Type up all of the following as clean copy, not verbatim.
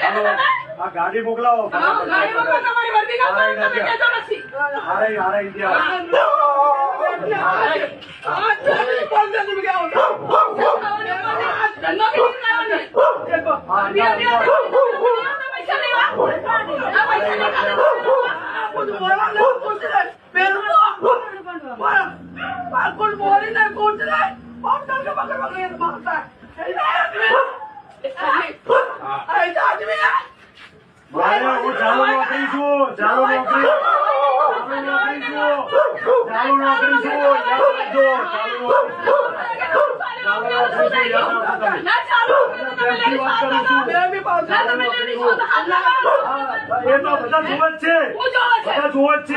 ગાડી મોકલાવો ગાડી મોકલો તમારી વર્દી ના પાડો તમે કેજો નથી હારે ઇન્ડિયા ચાલુ નોકરી છું ચાલુ નોકરી એ તો બધા જુઓ જ છે બધા જુઓ જ છે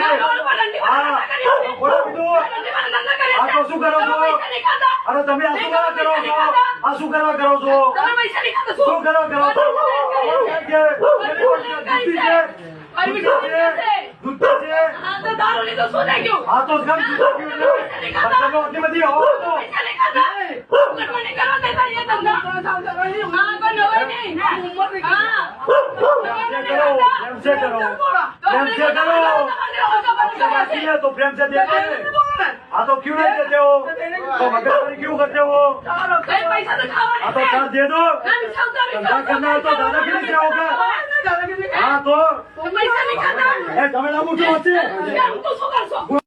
આ તો શું કરો છો અરે તમે આ શું કરવા કરો છો આ શું કરવા કરો છો શું કરવા કરો છો હા તો બધી આવો તો तो प्रेम से देते हाँ तो क्यों नहीं देते हो तो मगजमारी क्यों करते हो हाँ तो कर दे दो धंधा करना है तो दादागिरी से होगा हाँ तो તમે ના મૂકો